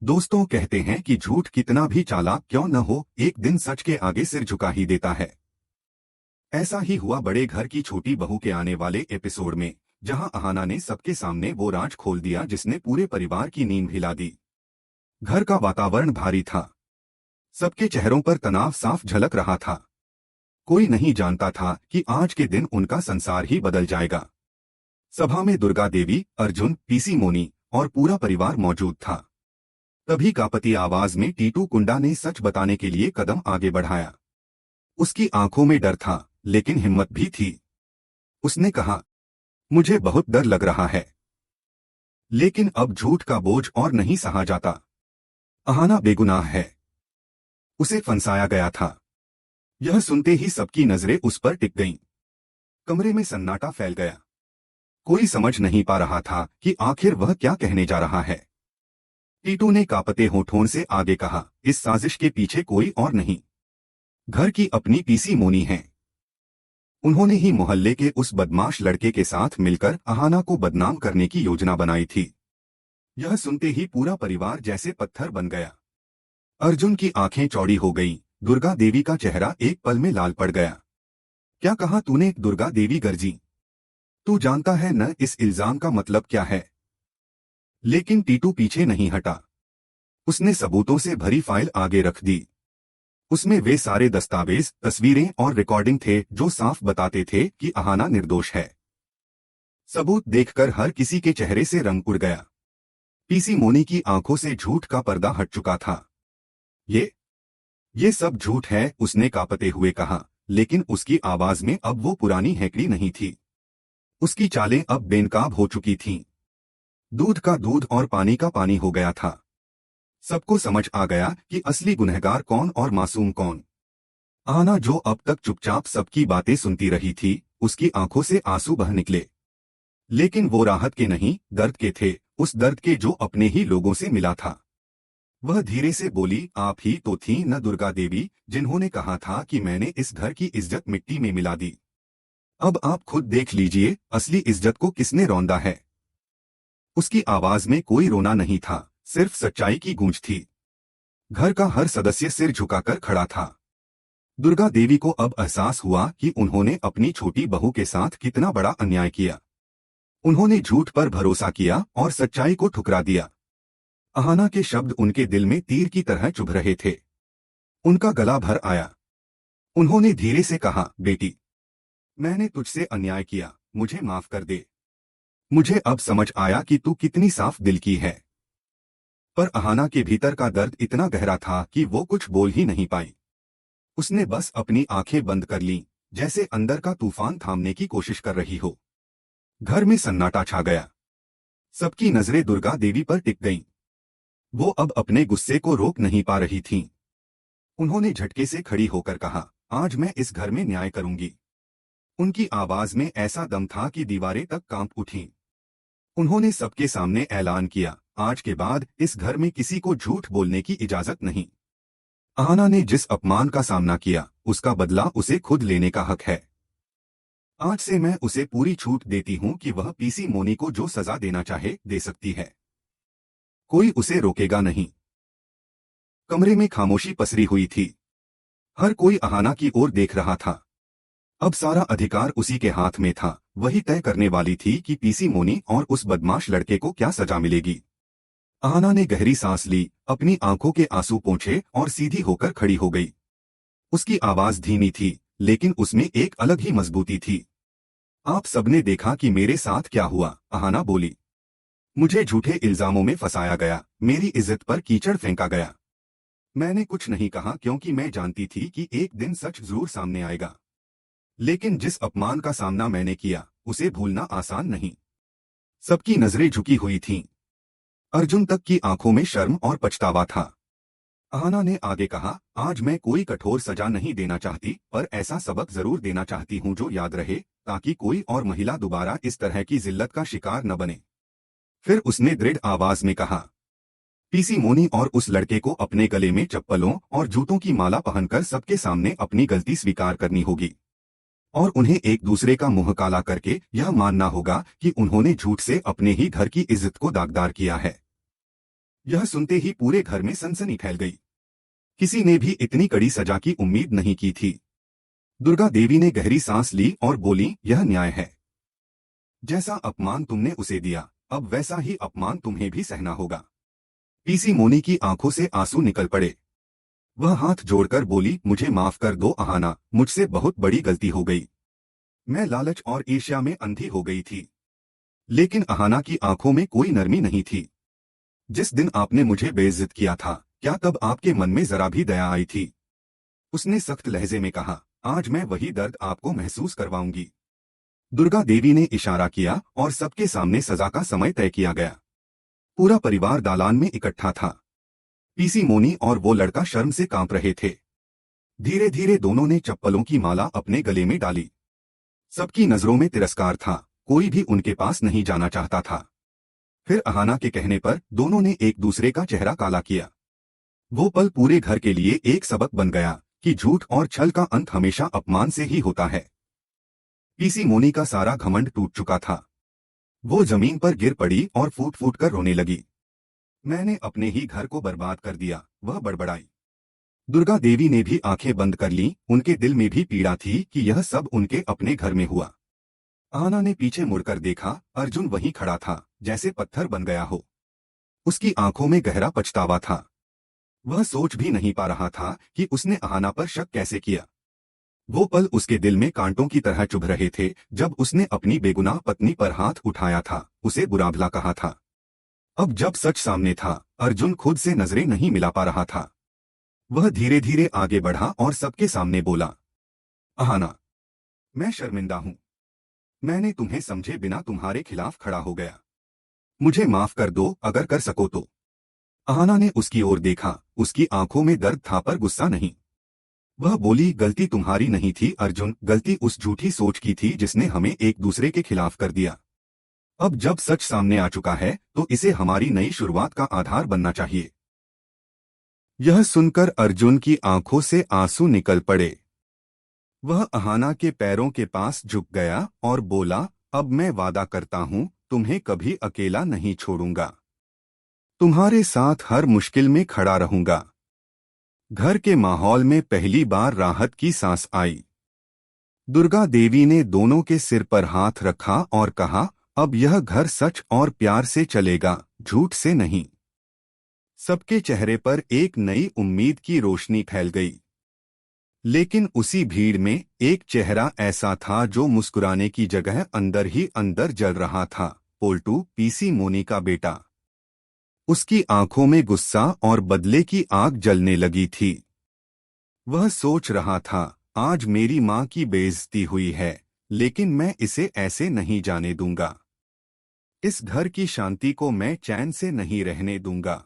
दोस्तों कहते हैं कि झूठ कितना भी चालाक क्यों न हो, एक दिन सच के आगे सिर झुका ही देता है। ऐसा ही हुआ बड़े घर की छोटी बहू के आने वाले एपिसोड में, जहां अहाना ने सबके सामने वो राज खोल दिया जिसने पूरे परिवार की नींद हिला दी। घर का वातावरण भारी था। सबके चेहरों पर तनाव साफ झलक रहा था। कोई नहीं जानता था कि आज के दिन उनका संसार ही बदल जाएगा। सभा में दुर्गा देवी, अर्जुन, पीसी मोनी और पूरा परिवार मौजूद था। तभी कांपती आवाज में टीटू कुंडा ने सच बताने के लिए कदम आगे बढ़ाया। उसकी आंखों में डर था, लेकिन हिम्मत भी थी। उसने कहा, मुझे बहुत डर लग रहा है, लेकिन अब झूठ का बोझ और नहीं सहा जाता। अहाना बेगुनाह है, उसे फंसाया गया था। यह सुनते ही सबकी नजरें उस पर टिक गईं। कमरे में सन्नाटा फैल गया। कोई समझ नहीं पा रहा था कि आखिर वह क्या कहने जा रहा है। टीटू ने कांपते होठों से आगे कहा, इस साजिश के पीछे कोई और नहीं, घर की अपनी पीसी मोनी है। उन्होंने ही मोहल्ले के उस बदमाश लड़के के साथ मिलकर अहाना को बदनाम करने की योजना बनाई थी। यह सुनते ही पूरा परिवार जैसे पत्थर बन गया। अर्जुन की आंखें चौड़ी हो गईं, दुर्गा देवी का चेहरा एक पल में लाल पड़ गया। क्या कहा तूने? दुर्गा देवी गरजी। तू जानता है न इस इल्जाम का मतलब क्या है? लेकिन टीटू पीछे नहीं हटा। उसने सबूतों से भरी फाइल आगे रख दी। उसमें वे सारे दस्तावेज, तस्वीरें और रिकॉर्डिंग थे जो साफ बताते थे कि अहाना निर्दोष है। सबूत देखकर हर किसी के चेहरे से रंग उड़ गया। पीसी मोनी की आंखों से झूठ का पर्दा हट चुका था। ये सब झूठ है, उसने कांपते हुए कहा, लेकिन उसकी आवाज में अब वो पुरानी हैकड़ी नहीं थी। उसकी चालें अब बेनकाब हो चुकी थीं। दूध का दूध और पानी का पानी हो गया था। सबको समझ आ गया कि असली गुनहगार कौन और मासूम कौन। आना, जो अब तक चुपचाप सबकी बातें सुनती रही थी, उसकी आंखों से आंसू बह निकले। लेकिन वो राहत के नहीं, दर्द के थे, उस दर्द के जो अपने ही लोगों से मिला था। वह धीरे से बोली, आप ही तो थी न दुर्गा देवी, जिन्होंने कहा था कि मैंने इस घर की इज्जत मिट्टी में मिला दी। अब आप खुद देख लीजिए, असली इज्जत को किसने रौंदा है। उसकी आवाज में कोई रोना नहीं था, सिर्फ सच्चाई की गूंज थी। घर का हर सदस्य सिर झुकाकर खड़ा था। दुर्गा देवी को अब एहसास हुआ कि उन्होंने अपनी छोटी बहू के साथ कितना बड़ा अन्याय किया। उन्होंने झूठ पर भरोसा किया और सच्चाई को ठुकरा दिया। अहाना के शब्द उनके दिल में तीर की तरह चुभ रहे थे। उनका गला भर आया। उन्होंने धीरे से कहा, बेटी, मैंने तुझसे अन्याय किया, मुझे माफ कर दे। मुझे अब समझ आया कि तू कितनी साफ दिल की है। पर अहाना के भीतर का दर्द इतना गहरा था कि वो कुछ बोल ही नहीं पाई। उसने बस अपनी आंखें बंद कर लीं, जैसे अंदर का तूफान थामने की कोशिश कर रही हो। घर में सन्नाटा छा गया। सबकी नजरें दुर्गा देवी पर टिक गईं। वो अब अपने गुस्से को रोक नहीं पा रही थीं। उन्होंने झटके से खड़ी होकर कहा, आज मैं इस घर में न्याय करूंगी। उनकी आवाज में ऐसा दम था कि दीवारें तक कांप उठीं। उन्होंने सबके सामने ऐलान किया, आज के बाद इस घर में किसी को झूठ बोलने की इजाजत नहीं। अहाना ने जिस अपमान का सामना किया, उसका बदला उसे खुद लेने का हक है। आज से मैं उसे पूरी छूट देती हूं कि वह पीसी मोनी को जो सजा देना चाहे दे सकती है। कोई उसे रोकेगा नहीं। कमरे में खामोशी पसरी हुई थी। हर कोई अहाना की ओर देख रहा था। अब सारा अधिकार उसी के हाथ में था। वही तय करने वाली थी कि पीसी मोनी और उस बदमाश लड़के को क्या सजा मिलेगी। अहाना ने गहरी सांस ली, अपनी आंखों के आंसू पोंछे और सीधी होकर खड़ी हो गई। उसकी आवाज धीमी थी, लेकिन उसमें एक अलग ही मजबूती थी। आप सबने देखा कि मेरे साथ क्या हुआ, अहाना बोली। मुझे झूठे इल्जामों में फंसाया गया, मेरी इज्जत पर कीचड़ फेंका गया। मैंने कुछ नहीं कहा क्योंकि मैं जानती थी कि एक दिन सच जरूर सामने आएगा। लेकिन जिस अपमान का सामना मैंने किया, उसे भूलना आसान नहीं। सबकी नजरें झुकी हुई थीं। अर्जुन तक की आंखों में शर्म और पछतावा था। अहाना ने आगे कहा, आज मैं कोई कठोर सजा नहीं देना चाहती, पर ऐसा सबक जरूर देना चाहती हूं जो याद रहे, ताकि कोई और महिला दोबारा इस तरह की जिल्लत का शिकार न बने। फिर उसने दृढ़ आवाज में कहा, पीसी मोनी और उस लड़के को अपने गले में चप्पलों और जूतों की माला पहनकर सबके सामने अपनी गलती स्वीकार करनी होगी। और उन्हें एक दूसरे का मुंह काला करके यह मानना होगा कि उन्होंने झूठ से अपने ही घर की इज्जत को दागदार किया है। यह सुनते ही पूरे घर में सनसनी फैल गई। किसी ने भी इतनी कड़ी सजा की उम्मीद नहीं की थी। दुर्गा देवी ने गहरी सांस ली और बोली, यह न्याय है। जैसा अपमान तुमने उसे दिया, अब वैसा ही अपमान तुम्हें भी सहना होगा। पीसी मोनी की आंखों से आंसू निकल पड़े। वह हाथ जोड़कर बोली, मुझे माफ कर दो अहाना, मुझसे बहुत बड़ी गलती हो गई। मैं लालच और ईर्ष्या में अंधी हो गई थी। लेकिन अहाना की आंखों में कोई नरमी नहीं थी। जिस दिन आपने मुझे बेइज्जत किया था, क्या तब आपके मन में जरा भी दया आई थी? उसने सख्त लहजे में कहा, आज मैं वही दर्द आपको महसूस करवाऊंगी। दुर्गा देवी ने इशारा किया और सबके सामने सजा का समय तय किया गया। पूरा परिवार दालान में इकट्ठा था। पीसी मोनी और वो लड़का शर्म से कांप रहे थे। धीरे धीरे दोनों ने चप्पलों की माला अपने गले में डाली। सबकी नजरों में तिरस्कार था, कोई भी उनके पास नहीं जाना चाहता था। फिर अहाना के कहने पर दोनों ने एक दूसरे का चेहरा काला किया। वो पल पूरे घर के लिए एक सबक बन गया कि झूठ और छल का अंत हमेशा अपमान से ही होता है। पीसी मोनी का सारा घमंड टूट चुका था। वो जमीन पर गिर पड़ी और फूट फूट कर रोने लगी। मैंने अपने ही घर को बर्बाद कर दिया, वह बड़बड़ाई। दुर्गा देवी ने भी आंखें बंद कर लीं, उनके दिल में भी पीड़ा थी कि यह सब उनके अपने घर में हुआ। आना ने पीछे मुड़कर देखा, अर्जुन वहीं खड़ा था, जैसे पत्थर बन गया हो। उसकी आंखों में गहरा पछतावा था। वह सोच भी नहीं पा रहा था कि उसने अहाना पर शक कैसे किया। वो पल उसके दिल में कांटों की तरह चुभ रहे थे जब उसने अपनी बेगुनाह पत्नी पर हाथ उठाया था, उसे बुरा भला कहा था। अब जब सच सामने था, अर्जुन खुद से नजरें नहीं मिला पा रहा था। वह धीरे धीरे आगे बढ़ा और सबके सामने बोला, अहाना, मैं शर्मिंदा हूं। मैंने तुम्हें समझे बिना तुम्हारे खिलाफ खड़ा हो गया। मुझे माफ कर दो अगर कर सको तो। अहाना ने उसकी ओर देखा, उसकी आंखों में दर्द था पर गुस्सा नहीं। वह बोली, गलती तुम्हारी नहीं थी अर्जुन, गलती उस झूठी सोच की थी जिसने हमें एक दूसरे के खिलाफ कर दिया। अब जब सच सामने आ चुका है तो इसे हमारी नई शुरुआत का आधार बनना चाहिए। यह सुनकर अर्जुन की आंखों से आंसू निकल पड़े। वह अहाना के पैरों के पास झुक गया और बोला, अब मैं वादा करता हूं, तुम्हें कभी अकेला नहीं छोड़ूंगा। तुम्हारे साथ हर मुश्किल में खड़ा रहूंगा। घर के माहौल में पहली बार राहत की सांस आई। दुर्गा देवी ने दोनों के सिर पर हाथ रखा और कहा, अब यह घर सच और प्यार से चलेगा, झूठ से नहीं। सबके चेहरे पर एक नई उम्मीद की रोशनी फैल गई। लेकिन उसी भीड़ में एक चेहरा ऐसा था जो मुस्कुराने की जगह अंदर ही अंदर जल रहा था, पोल्टू, पीसी मोनी का बेटा। उसकी आंखों में गुस्सा और बदले की आग जलने लगी थी। वह सोच रहा था, आज मेरी मां की बेइज्जती हुई है, लेकिन मैं इसे ऐसे नहीं जाने दूंगा। इस घर की शांति को मैं चैन से नहीं रहने दूंगा।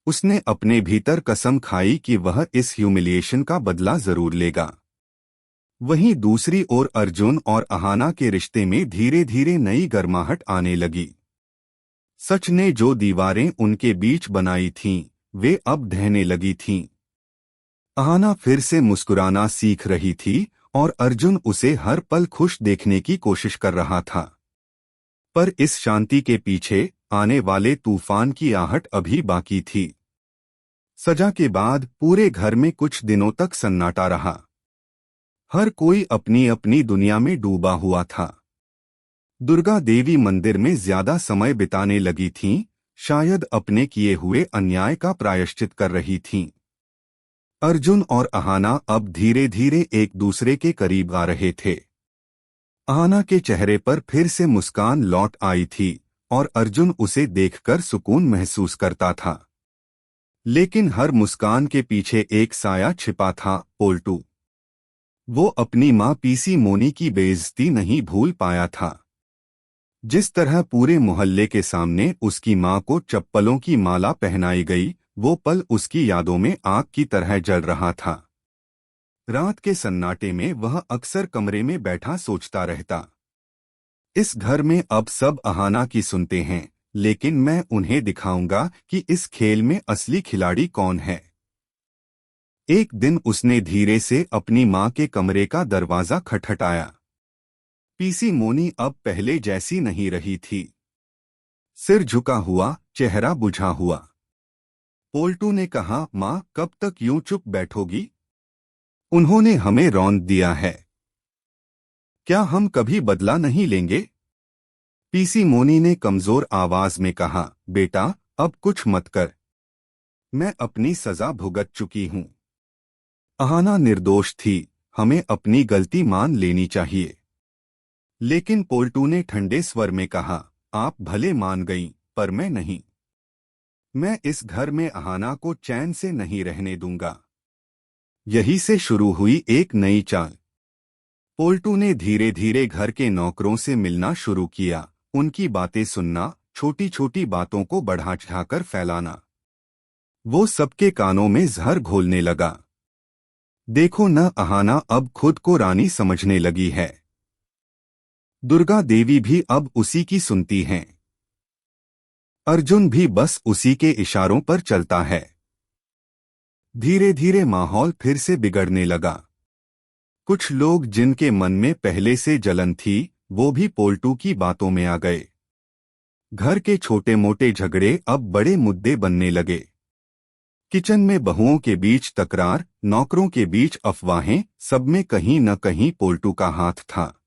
उसने अपने भीतर कसम खाई कि वह इस ह्यूमिलिएशन का बदला जरूर लेगा। वहीं दूसरी ओर अर्जुन और अहाना के रिश्ते में धीरे धीरे नई गर्माहट आने लगी। सच ने जो दीवारें उनके बीच बनाई थीं, वे अब ढहने लगी थीं। अहाना फिर से मुस्कुराना सीख रही थी और अर्जुन उसे हर पल खुश देखने की कोशिश कर रहा था। पर इस शांति के पीछे आने वाले तूफान की आहट अभी बाकी थी। सजा के बाद पूरे घर में कुछ दिनों तक सन्नाटा रहा। हर कोई अपनी अपनी दुनिया में डूबा हुआ था। दुर्गा देवी मंदिर में ज्यादा समय बिताने लगी थीं, शायद अपने किए हुए अन्याय का प्रायश्चित कर रही थीं। अर्जुन और अहाना अब धीरे धीरे एक दूसरे के करीब आ रहे थे। अहाना के चेहरे पर फिर से मुस्कान लौट आई थी और अर्जुन उसे देखकर सुकून महसूस करता था। लेकिन हर मुस्कान के पीछे एक साया छिपा था, पोल्टू। वो अपनी मां पीसी मोनी की बेइज्जती नहीं भूल पाया था। जिस तरह पूरे मोहल्ले के सामने उसकी मां को चप्पलों की माला पहनाई गई, वो पल उसकी यादों में आग की तरह जल रहा था। रात के सन्नाटे में वह अक्सर कमरे में बैठा सोचता रहता, इस घर में अब सब अहाना की सुनते हैं, लेकिन मैं उन्हें दिखाऊंगा कि इस खेल में असली खिलाड़ी कौन है। एक दिन उसने धीरे से अपनी मां के कमरे का दरवाजा खटखटाया। पीसी मोनी अब पहले जैसी नहीं रही थी। सिर झुका हुआ, चेहरा बुझा हुआ। पोल्टू ने कहा, माँ कब तक यूं चुप बैठोगी? उन्होंने हमें रौंद दिया है। क्या हम कभी बदला नहीं लेंगे? पीसी मोनी ने कमजोर आवाज में कहा, बेटा अब कुछ मत कर। मैं अपनी सजा भुगत चुकी हूं। अहाना निर्दोष थी, हमें अपनी गलती मान लेनी चाहिए। लेकिन पोल्टू ने ठंडे स्वर में कहा, आप भले मान गईं, पर मैं नहीं। मैं इस घर में अहाना को चैन से नहीं रहने दूंगा। यही से शुरू हुई एक नई चाल। पोल्टू ने धीरे धीरे घर के नौकरों से मिलना शुरू किया, उनकी बातें सुनना, छोटी छोटी बातों को बढ़ा चढ़ाकर फैलाना। वो सबके कानों में जहर घोलने लगा। देखो न, अहाना अब खुद को रानी समझने लगी है। दुर्गा देवी भी अब उसी की सुनती हैं। अर्जुन भी बस उसी के इशारों पर चलता है। धीरे धीरे माहौल फिर से बिगड़ने लगा। कुछ लोग जिनके मन में पहले से जलन थी, वो भी पोल्टू की बातों में आ गए। घर के छोटे मोटे झगड़े अब बड़े मुद्दे बनने लगे। किचन में बहुओं के बीच तकरार, नौकरों के बीच अफवाहें, सब में कहीं न कहीं पोल्टू का हाथ था।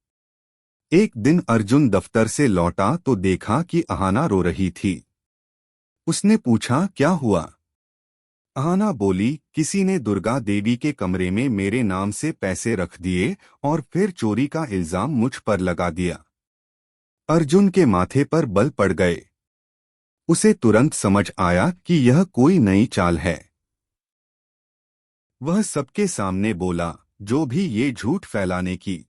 एक दिन अर्जुन दफ्तर से लौटा तो देखा कि अहाना रो रही थी। उसने पूछा, क्या हुआ? अहाना बोली, किसी ने दुर्गा देवी के कमरे में मेरे नाम से पैसे रख दिए और फिर चोरी का इल्जाम मुझ पर लगा दिया। अर्जुन के माथे पर बल पड़ गए। उसे तुरंत समझ आया कि यह कोई नई चाल है। वह सबके सामने बोला, जो भी ये झूठ फैलाने की